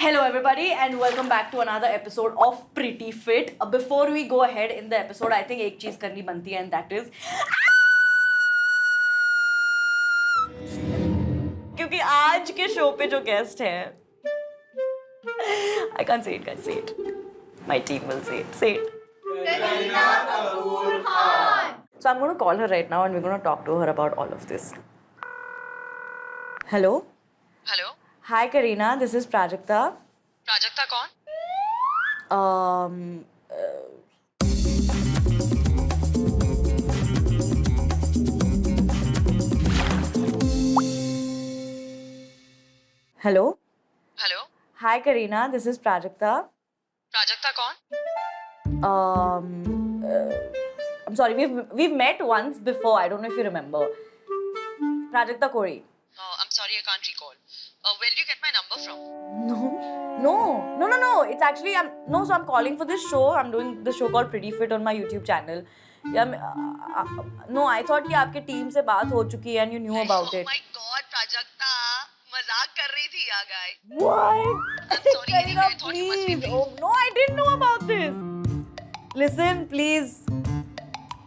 Hello everybody and welcome back to another episode of Pretty Fit. Before we go ahead in the episode, I think एक चीज करनी बनती है and that is क्योंकि आज के शो पे जो गेस्ट है I can't say it guys, say it. My team will say it. Say it. Kareena Kapoor Khan. So I'm going to call her right now and we're going to talk to her about all of this. Hello. Hello. Hi Kareena, this is Prajakta. Prajakta कौन? Hello. Hello. Hi Kareena, this is Prajakta. Prajakta कौन? I'm sorry, we've met once before. I don't know if you remember. Prajakta Kori. I'm sorry, I can't recall. Where did you get my number from? No. It's actually so I'm calling for this show. I'm doing the show called Pretty Fit on my YouTube channel. No, I thought कि आपके team से बात हो चुकी है and you knew about it. Oh my God, Prajakta, मजाक कर रही थी यार guy. What? I'm sorry, Kareena, I thought you must be please. free. Oh no, I didn't know about this. Listen, please.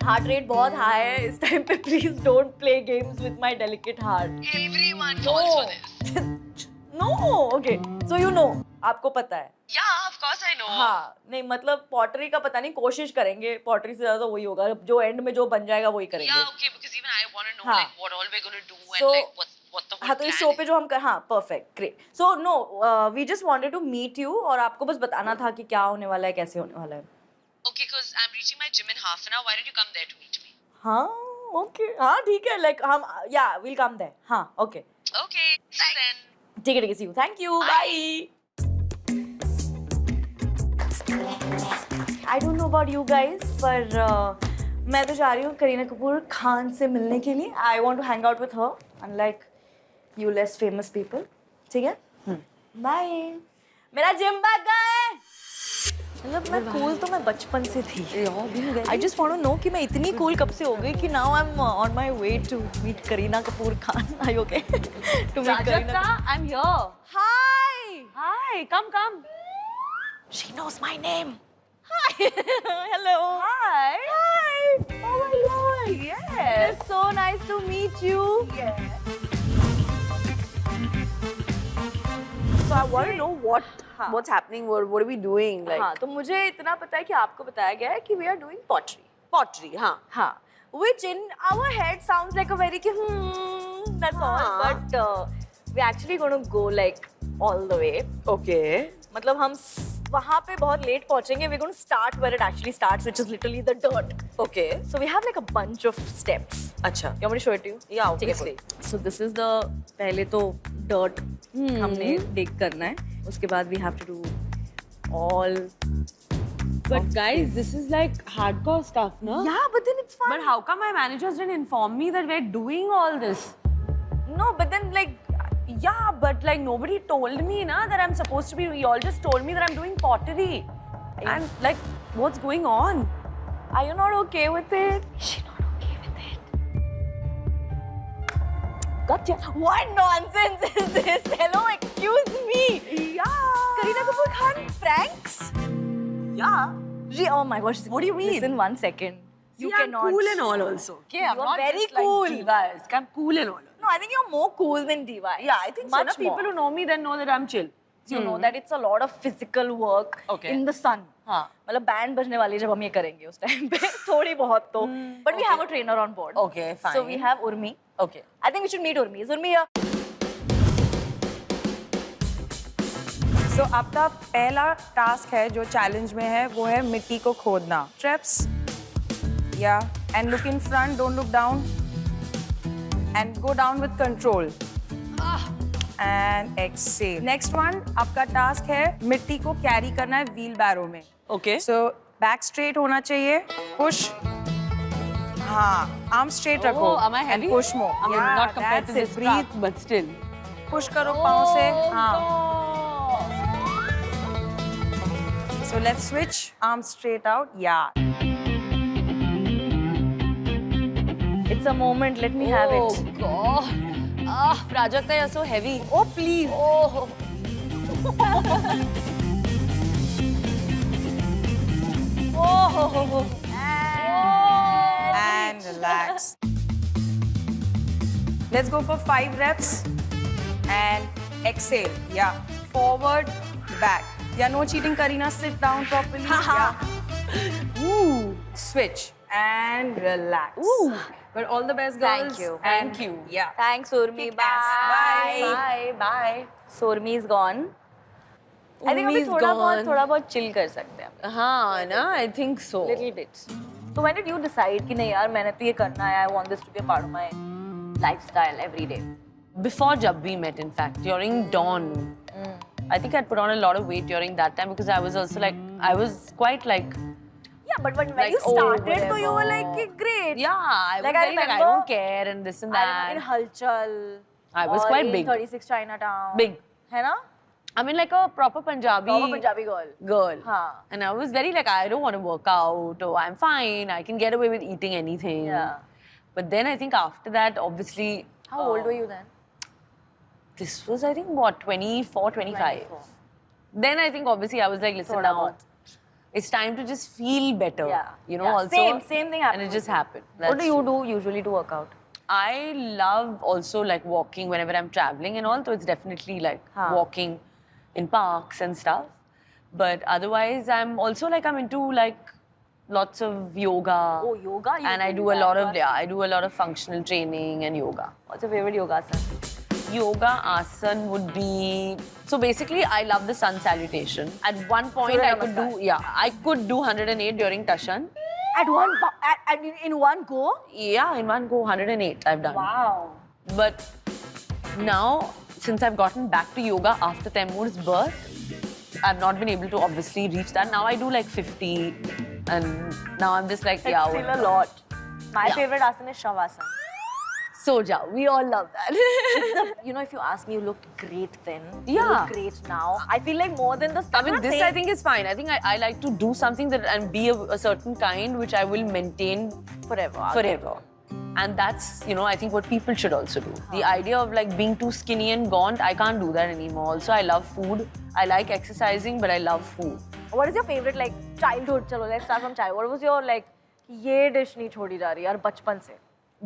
Heart rate बहुत high है इस time पे. Please don't play games with my delicate heart. Everyone falls for this. No, okay. So you know, आपको पता है. Yeah, of course I know. हाँ, नहीं मतलब पॉटरी का पता नहीं, कोशिश करेंगे. पॉटरी से ज्यादा वही होगा. जो एंड में जो बन जाएगा वही करेंगे. Yeah, okay, because even I want to know हाँ. like what all we're going to do and So, like what the whole हाँ तो इस plan शो is. पे जो हम कर हाँ perfect great. So no, we just wanted to meet you और आपको बस बताना था कि क्या होने वाला है, कैसे होने वाला है. Okay, because I'm reaching my gym in half an hour. Why don't you come there to meet me? हाँ, okay. हाँ ठीक है. Like हम yeah, we'll come there. हाँ, okay. Okay, see you then. ठीक है, see you. Thank you. Bye. I don't know about you guys, पर मैं तो जा रही हूँ करीना कपूर खान से मिलने के लिए. I want to hang out with her, unlike you less famous people. ठीक है? Bye. मेरा जिम बैग है. मतलब मैं cool तो मैं बचपन से थी. I just want to know कि मैं इतनी cool कब से हो गई कि now I'm on my way to meet Kareena Kapoor Khan. Are you okay? To meet Kareena. Prajakta, I'm here. Hi. Hi, come. She knows my name. Hi. Hello. Hi. Hi. Oh my God. Yes. It's so nice to meet you. So I want to know what's happening. What are we doing? Like हाँ, तो मुझे इतना पता है कि आपको बताया गया है कि we are doing pottery. pottery, huh? हाँ. Which in our head sounds like a very that's all. हाँ. But we're actually going to go like all the way. Okay. मतलब हम वहाँ पे बहुत late पहुँचेंगे. We're going to start where it actually starts, which is literally the dirt. Okay. So we have like a bunch of steps. अच्छा. You want me to show it to you? Yeah, ठीक है, obviously. cool. So this is the पहले तो dirt हमने dig करना है. उसके बाद we have to do all. But guys, this is like hardcore stuff, no? Yeah, but then it's fun. But how come my managers didn't inform me that we're doing all this? No, but then like. Yeah, but like nobody told me na that I'm supposed to be. You all just told me that I'm doing pottery. And like, what's going on? Are you not okay with it? Is she not okay with it? Gotcha. What nonsense is this? Hello, excuse me. Yeah. Kareena Kapoor Khan pranks? Yeah. Oh my gosh. What do you mean? Listen, 1 second. You See, cannot. I'm cool and all also. Okay, I'm You're not very just cool. like divas. I'm cool and all. No, I think you're more cool than Diva. Yeah, I think so. much Na, people more. who know me then know that I'm chill. You know that it's a lot of physical work Okay. in the sun. हाँ. मतलब band बजने वाली जब हम ये करेंगे उस time पे थोड़ी बहुत तो. But we have a trainer on board. Okay, fine. So we have Urmi. Okay. I think we should meet Urmi. Is Urmi here? So, आपका पहला टास्क है जो चैलेंज में है वो है मिट्टी को खोदना. Steps, yeah, and look in front, don't look down, and go down with control. And exhale. Next one, आपका टास्क है मिट्टी को कैरी करना है व्हील बैरो में. Okay. So, back straight होना चाहिए. Push. हाँ, arm straight रखो. Oh, am I heavy? And push more. I mean, Yeah, not compared to that's this it. Breathe. truck, but still. Push करो पाँव से. हाँ. So let's switch. Arms straight out. Yeah. It's a moment. Let me have it. Oh God. Prajakta, you're so heavy. Oh please. Oh. And relax. Let's go for 5 reps. And exhale. Yeah. Forward, back. Yeah, no cheating, Karina. Sit down properly. Yeah. Ooh. Switch. And relax. Ooh. But all the best, girls. Thank you. And Thank you. Yeah. Thanks, Urmi. Kick Bye. ass. Bye. Bye. So Urmi is gone. I think अभी Urmi is थोड़ा gone. बहुत chill कर सकते हैं. हाँ ना, I think so. Little bit. So when did you decide कि नहीं यार मैंने तो ये करना है, I want this to be a part of my lifestyle every day? Before jab we met, in fact, during Dawn, I think I'd put on a lot of weight during that time because I was also like, I was quite like, Yeah, but when Like, you oh, started, so you were whatever. like, great. yeah, I was Like, I very like, I remember- don't care and this and I remember in that. Halchal. I was or quite in big. 36 Chinatown. Big. है ना? I mean, like a proper Punjabi, Proper Punjabi girl. girl. हाँ. And I was very like, I don't want to work out, or I'm fine, I can get away with eating anything. Yeah. But then I think after that, obviously, How old were you then? this was, I think, what, 24, 25. 24. Then I think obviously I was like, listen Thoda now, bahut. it's time to just feel better. Yeah. You know, Yeah. also. Same thing happened And it with just me. happened. What do That's you true. do usually to work out? I love also like walking whenever I'm traveling and all, so it's definitely like Huh. walking in parks and stuff. But otherwise, I'm also like, I'm into like lots of yoga. Oh, yoga? You And I do a that. lot of, yeah, I do a lot of functional training and yoga. What's your favorite yoga asana? Yoga asan would be, so basically I love the sun salutation. At one point Surya I could do, Namaskar. yeah, I could do 108 during Tashan. In one go? Yeah, in one go 108 I've done. Wow. But now, since I've gotten back to yoga after Taimur's birth, I've not been able to obviously reach that. Now I do like 50 and now I'm just like, It's yeah, still whatever. a lot. My Yeah. favorite asana is Shavasana. Soja, we all love that. You know, if you ask me, you looked great then. You Yeah. look great now. I feel like more than the stuff. I mean, this I think is fine. I think I like to do something that and be a certain kind which I will maintain forever. And that's, you know, I think what people should also do. The idea of like being too skinny and gaunt, I can't do that anymore. Also, I love food. I like exercising, but I love food. What is your favorite like childhood? Chalo, let's start from childhood. What was your like ये dish नहीं छोड़ी जा रही यार बचपन से?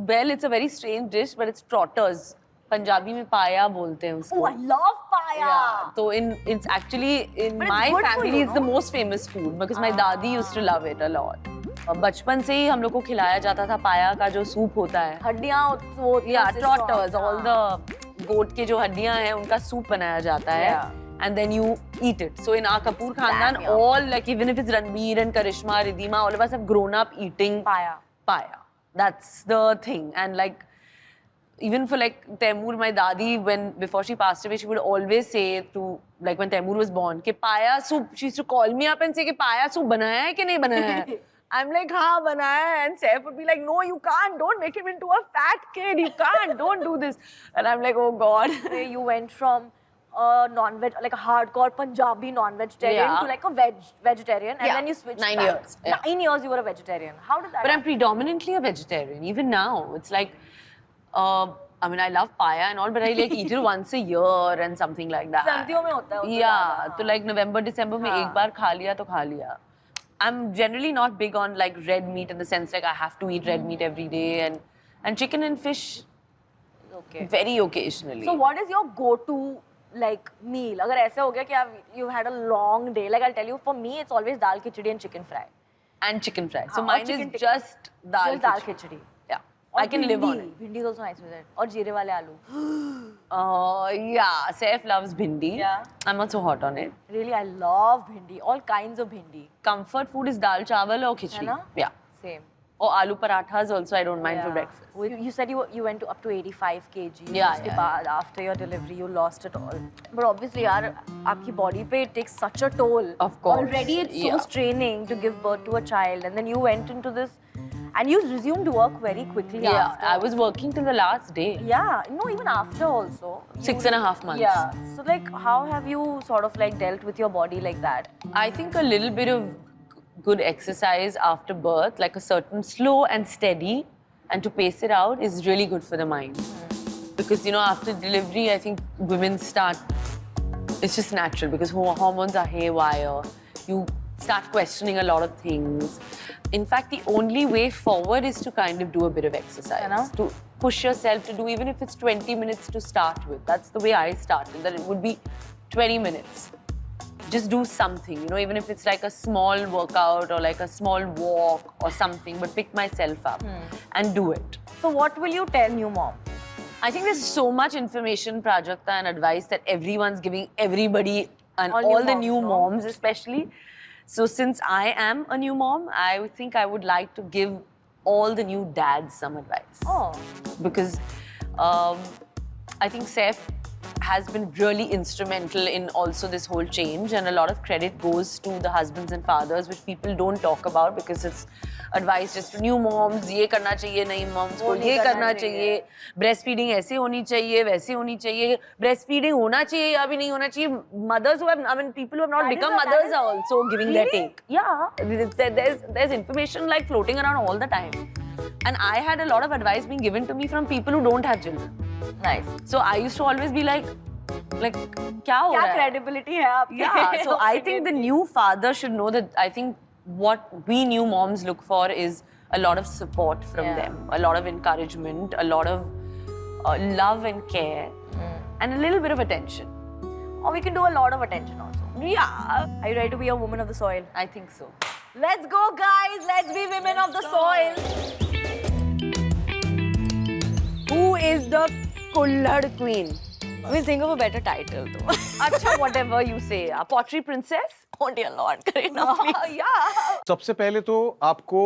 Well, it's a very strange dish, but it's trotters. Punjabi में पाया बोलते हैं उसको. Oh, I love paya. Yeah. So it's actually in But it's my good for family, you, it's the no? most famous food because my dadi used to love it a lot. बचपन से ही हम लोग को खिलाया जाता था पाया का जो सूप होता है. हड्डियाँ वो Yeah, trotters, all the goat के जो हड्डियाँ हैं उनका सूप बनाया जाता है. Yeah. And then you eat it. So in our Kapoor Khandan, Damn, yeah. all like even if it's Ranbir and Karishma, Ridhima, all of us have grown up eating Paya. paya. That's the thing. And like even for like Taimur, my dadi, before she passed away, she would always say to like when Taimur was born, कि paya soup. She used to call me up and say कि paya soup बनाया है कि नहीं बनाया है. I'm like, हाँ बनाया है. And Saif would be like, no, you can't. Don't make him into a fat kid. You can't. Don't do this. And I'm like, oh God. You went from a non-veg, like a hardcore Punjabi non-vegetarian Yeah. to like a vegetarian, and Yeah. then you switched 9 back. years, yeah. 9 years you were a vegetarian. How did that But I'm happen? predominantly a vegetarian. Even now, it's like, I mean, I love paya and all, but I like eat it once a year and something like that. सर्दियों में होता है वो तो Yeah, ज़्यादा, तो like November, December में एक बार खा लिया तो खा लिया. I'm generally not big on like red meat in the sense like I have to eat red meat every day and chicken and fish Okay. very occasionally. So what is your go-to like meal? अगर ऐसे हो गया कि you've had a long day, like I'll tell you, for me it's always dal khichdi and chicken fry. And chicken fry. So हाँ, और mine chicken is tikka. just dal Just dal khichdi. khichdi. Yeah, और I can live on भिंडी. it. भिंडी is also nice with it. और जीरे वाले आलू. Yeah, Saif loves bhindi. Yeah. I'm not so hot on it. Really, I love bhindi. All kinds of bhindi. Comfort food is dal chawal or khichdi. है ना? Yeah. Same. Or aloo parathas also I don't mind for Yeah. breakfast. You said you went to up to 85 kg. Yeah, उसके yeah, बाद after your delivery you lost it all. But obviously यार आपकी body पे it takes such a toll. Of course, Already it's so yeah. straining to give birth to a child, and then you went into this, and you resumed work very quickly Yeah, after. I was working till the last day. Yeah, no, even after also. 6.5 months. Yeah. So like, how have you sort of like dealt with your body like that? I think a little bit of good exercise after birth, like a certain slow and steady, and to pace it out is really good for the mind. Because, you know, after delivery, I think women start it's just natural because hormones are haywire. You start questioning a lot of things. In fact, the only way forward is to kind of do a bit of exercise. You know? To push yourself to do, even if it's 20 minutes to start with. That's the way I started, that it would be 20 minutes. Just do something, you know, even if it's like a small workout or like a small walk or something, but pick myself up and do it. So what will you tell new mom? I think there's so much information, Prajakta, and advice that everyone's giving everybody and All all, new the moms, new no? moms especially. So since I am a new mom, I think I would like to give all the new dads some advice. Oh. Because I think Saif has been really instrumental in also this whole change, and a lot of credit goes to the husbands and fathers, which people don't talk about because it's advice just to new moms. ये करना चाहिए, नई moms को ये करना चाहिए. Breastfeeding ऐसे होनी चाहिए, वैसे होनी चाहिए. Breastfeeding होना चाहिए या भी नहीं होना चाहिए. Mothers who have, I mean, people who have not become mothers are also giving their take. Yeah, there's information like floating around all the time. And I had a lot of advice being given to me from people who don't have children. Nice. So I used to always be like क्या हो रहा क्या है? credibility है आपके? Yeah, so I think the new father should know that I think what we new moms look for is a lot of support from them, a lot of encouragement, a lot of love and care, and a little bit of attention. Or we can do a lot of attention also. Yeah, Are you ready to be a woman of the soil? I think so. Let's go, guys. Let's be women of the soil. Who is the Kullad queen? We'll think of a better title, though. Acha, whatever you say. A pottery princess? Oh dear Lord, Kareena, please. Yeah. सबसे पहले तो आपको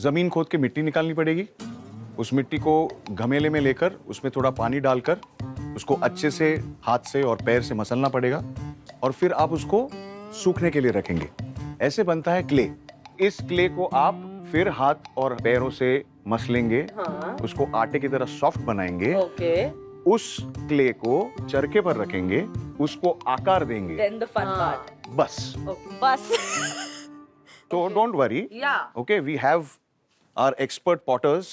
जमीन खोद के मिट्टी निकालनी पड़ेगी। उस मिट्टी को घमेले में लेकर उसमें थोड़ा पानी डालकर उसको अच्छे से हाथ से और पैर से मसलना पड़ेगा और फिर आप उसको सूखने के लिए रखेंगे। ऐसे बनता है क्ले। इस क्ले को आप फिर हाथ और पैरों से मसलेंगे, उसको आटे की तरह सॉफ्ट बनाएंगे। Okay. उस क्ले को चरखे पर रखेंगे, उसको आकार देंगे। Then the fun part. बस। Bus. तो don't worry. Yeah. Okay, we have our expert potters.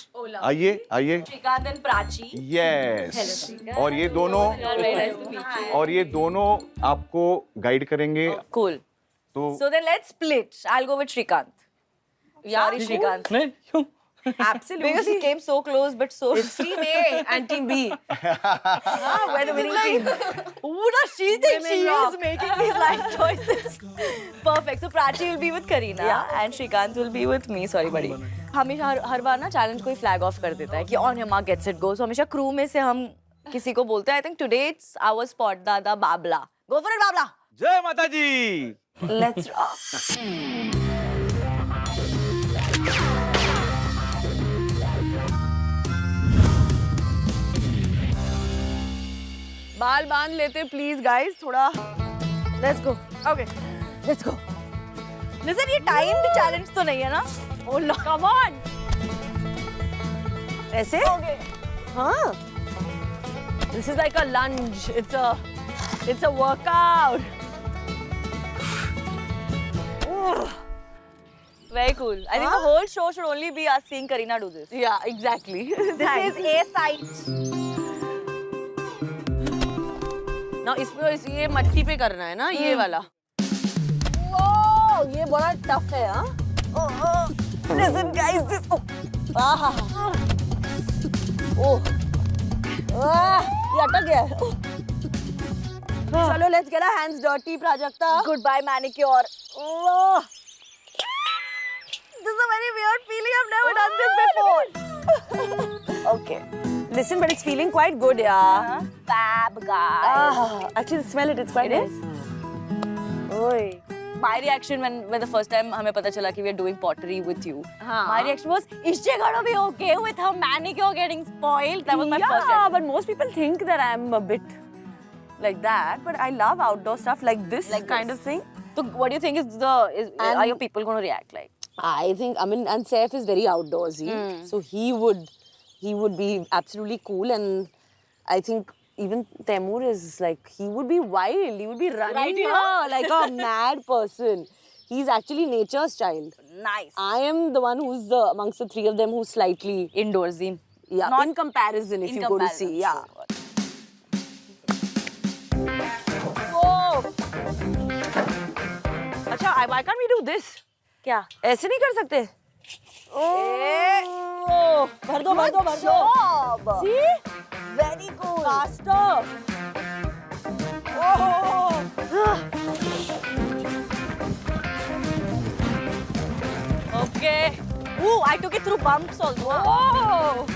आइए, आइए। Shrikant and Prachi. Yes. और ये दोनों आपको गाइड करेंगे। Cool. तो So then let's split. I'll go with Shrikant. Sorry, Shrikant. नहीं क्यों? Absolutely. Because he came so close, but so. It's Team A and Team B. We're the winning team. Who does she think she is making these life choices? Perfect. So Prachi will be with Kareena and Shrikant will be with me. Sorry, buddy. हमेशा हर बार ना challenge कोई flag of कर देता है कि on your mark get set go. So हमेशा crew में से हम किसी को बोलते हैं. I think today it's our spot Dada Babla. Go for it Babla. जय माता जी। Let's rock. बाल बांध लेते प्लीज गाइस थोड़ा. Let's go. Okay let's go. Listen ये टाइम्ड चैलेंज तो नहीं है ना? Oh no, come on. ऐसे? ओके. हाँ. This is like a lunge. It's a workout. Very cool. I think the whole show should only be us seeing Kareena do this. Yeah, exactly. This is A site. Now इसमें ये मट्टी पे करना है ना ये वाला. Whoa, ये बड़ा tough है हाँ? Listen guys, this. ये अटक गया. चलो let's get our hands dirty, Prajakta. Goodbye manicure. This is a very weird feeling. I've never done this before. Okay. Listen, but it's feeling quite good, yeah. Fab guys. Actually, smell it. It's quite nice. Oi. My reaction when the first time हमें पता चला कि we are doing pottery with you. My reaction was, is she gonna be okay with her manicure getting spoiled? That was my first reaction. Yeah, but most people think that I'm a bit like that. But I love outdoor stuff like this kind of thing. So what do you think are your people gonna react like? I think, I mean, and Saif is very outdoorsy, so he would be absolutely cool, and I think even Taimur is like, he would be wild, he would be running here like a mad person. He's actually nature's child. Nice. I am the one who's amongst the three of them who's slightly Indoorsy. Yeah, Not in comparison, if in you go to comparison, see, yeah. Whoa. why can't we do this? क्या? ऐसे नहीं कर सकते? भर दो, भर दो, भर दो. See? Very good. Faster. Okay. Ooh, I took it through bumps also. Oh.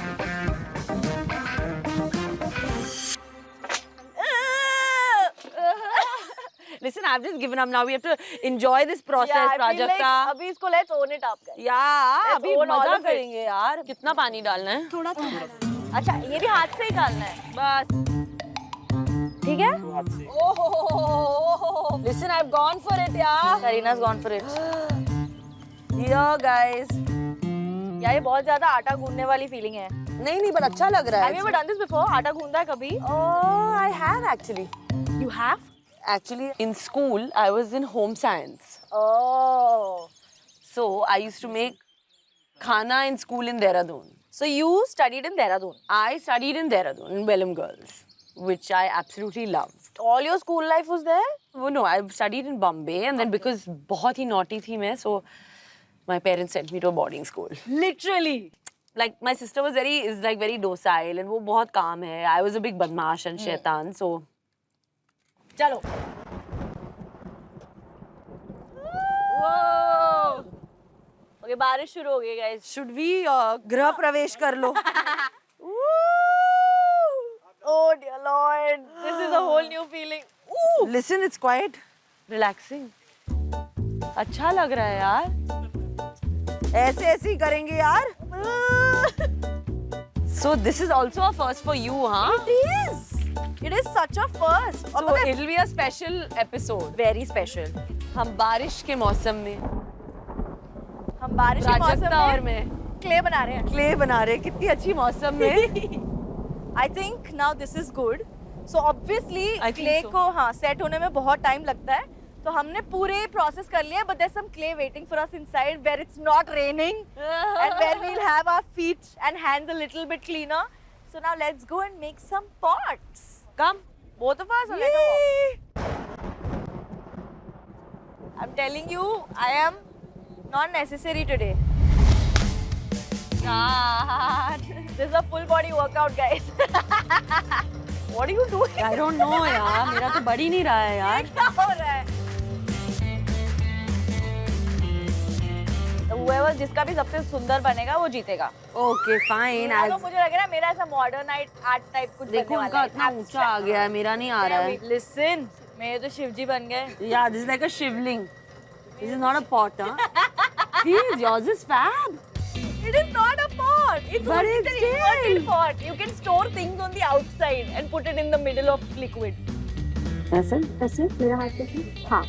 Listen, I've just given up now. We have to enjoy this process, Yeah, I feel like Prajakta. अभी इसको let's own it up, guys. Yeah, Let's अभी own all मजा of it. करेंगे यार. कितना पानी डालना है? थोड़ा थोड़ा. अच्छा, ये भी हाथ से ही डालना है. बस. ठीक है? Listen, I've gone for it, yeah. Karina's gone for it. Yeah, guys. यार ये बहुत ज्यादा आटा गूंदने वाली फीलिंग है. नहीं, but अच्छा लग रहा है. Have you ever done this before? आटा गूंदा है कभी? Oh, I have actually. You have? Actually, in school, I was in home science. Oh. So, I used to make khana in school in Dehradun. So you studied in Dehradun. I studied in Dehradun, in Welham Girls, which I absolutely loved. All your school life was there? Oh, no, I studied in Bombay, and then because बहुत ही naughty थी मैं, so my parents sent me to a boarding school. Literally. Like, my sister was very docile, and वो बहुत calm है. I was a big badmash and shaitan, so... चलो. Whoa! Okay, बारिश शुरू हो गई guys. Should we गृह प्रवेश कर लो? Oh dear Lord, this is a whole new feeling. Ooh. Listen, it's quite relaxing. अच्छा लग रहा है यार. ऐसे ही करेंगे यार. So this is also a first for you, huh? It is. It is such a first. So it'll be a special episode. Very special. हम बारिश के मौसम में हम बारिश के प्राजक्ता और मौसम में मैं क्ले बना रहे हैं. क्ले बना रहे हैं. कितनी अच्छी मौसम में. I think now this is good. So obviously I think clay so. को हाँ set होने में बहुत time लगता है. तो हमने पूरे process कर लिया. But there's some clay waiting for us inside where it's not raining and where we'll have our feet and hands a little bit cleaner. So now let's go and make some pots. Come. Both of us. Or let her walk? I'm telling you, I am not necessary today. This is a full body workout, guys. What are you doing? I don't know यार. मेरा तो बढ़ ही नहीं रहा है यार. क्या हो रहा है? Whoever जिसका भी सबसे सुंदर बनेगा वो जीतेगा. Okay, fine. तो मुझे लग रहा है मेरा ऐसा मॉडर्न आर्ट टाइप कुछ देखो बनने उनका वाला इतना ऊंचा आ गया है. मेरा नहीं आ रहा है. Listen, मेरे तो शिवजी बन गए. Yeah, this is like a shivling. This is not a pot, huh? See, yours is fab. It is not a pot. It's But only it's an still. inverted pot. You can store things on the outside and put it in the middle of liquid. ऐसे मेरा हाथ कैसे? हाँ.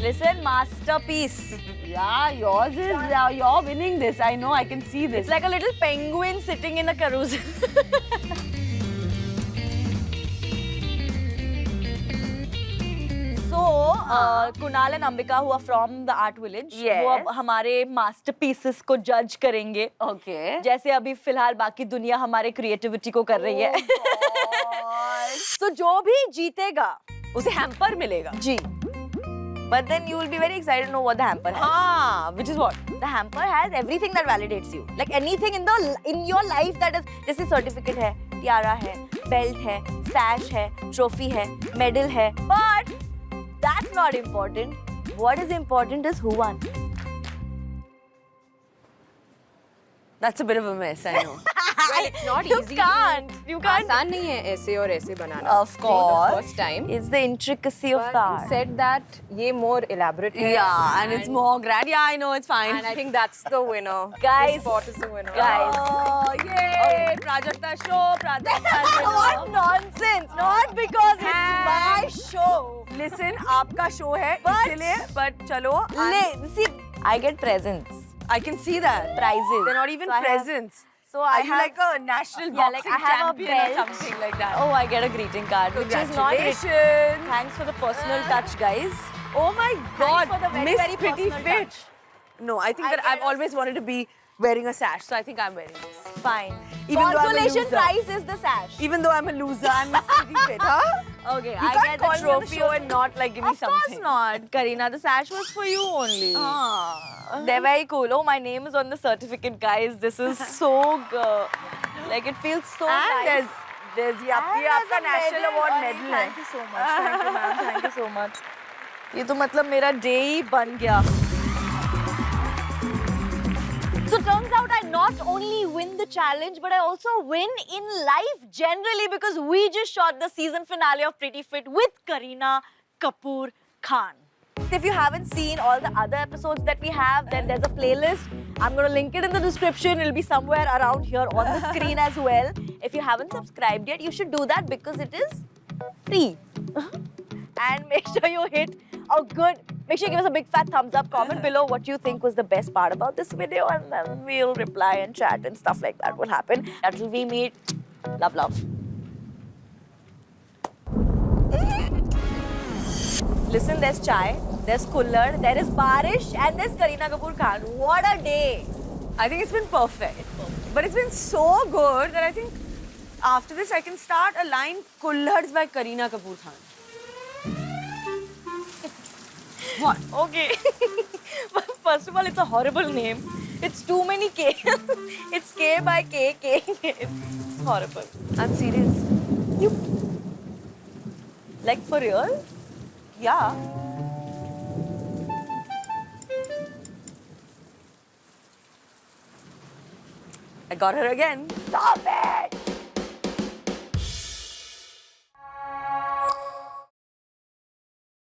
Listen, masterpiece. Yeah, yours is. You're winning this. I know. I can see this. It's like a little penguin sitting in a carousel. So, Kunal and Ambika who are from the art village, Yes. वो अब हमारे masterpieces को judge करेंगे. Okay. जैसे अभी फिलहाल बाकी दुनिया हमारे creativity को कर रही है. So जो भी जीतेगा उसे हैम्पर मिलेगा. जी. But then you will be very excited to know what the hamper has. हाँ, which is what? The hamper has everything that validates you. Like anything in your life that is, जैसे certificate है, tiara है, belt है, sash है, trophy है, medal है. But that's not important. What is important is who won. That's a bit of a mess, I know. Well, it's not You easy. can't. You can't. आसान नहीं है ऐसे और ऐसे बनाना. Of course. For the first time. It's the intricacy of But the you art. said that ये more elaborate है. Yeah, and it's more grand. Yeah, I know, it's fine. And I think that's the winner. Guys. This spot is the winner. Guys. Oh, yay! Prajakta show, Prajakta show. What nonsense! Not because it's my show. Listen, आपका show है, इसलिए, but चलो. See, I get presents, I can see that. prizes. They're not even So I have- presents. So Are I you have, like a national Yeah, like boxing I have a champion or belt. something like that? oh, I get a greeting card, which is not written. Congratulations! Thanks for the personal touch, guys. Oh my God! for the very, Miss very Pretty personal Fit. touch. No, I think I that I've get a- always wanted to be wearing a sash, so I think I'm wearing this. Fine. Even though I'm a Consolation loser. prize is the sash. Even though I'm a loser, I'm Miss Pretty Fit, huh? Okay, You I can't get the call me on the trophy show and not like give me Of something. course not, Karina. The sash was for you only. Ah. They're very cool. Oh, my name is on the certificate, guys. This is so good. Like it feels so And nice. there's ये And आपका there's a national medal. award अरे, medal है. Thank you so much. Thank you, ma'am. Thank you so much. ये तो मतलब मेरा day ही बन गया. So turns out I not only win the challenge, but I also win in life generally because we just shot the season finale of Pretty Fit with Kareena Kapoor Khan. If you haven't seen all the other episodes that we have, then there's a playlist. I'm going to link it in the description. It'll be somewhere around here on the screen as well. If you haven't subscribed yet, you should do that because it is free. And make sure you hit a good, make sure you give us a big fat thumbs up, comment below what you think was the best part about this video, and then we'll reply and chat and stuff like that will happen. Until we meet, love, love. Listen, there's chai, there's Kullad, there is Barish, and there's Kareena Kapoor Khan. What a day! I think it's been perfect. But it's been so good that I think after this I can start a line Kullads by Kareena Kapoor Khan. What? Okay. First of all, it's a horrible name. It's too many K. It's K by K, K. It's horrible. I'm serious. Like for real? Yeah. I got her again. Stop it!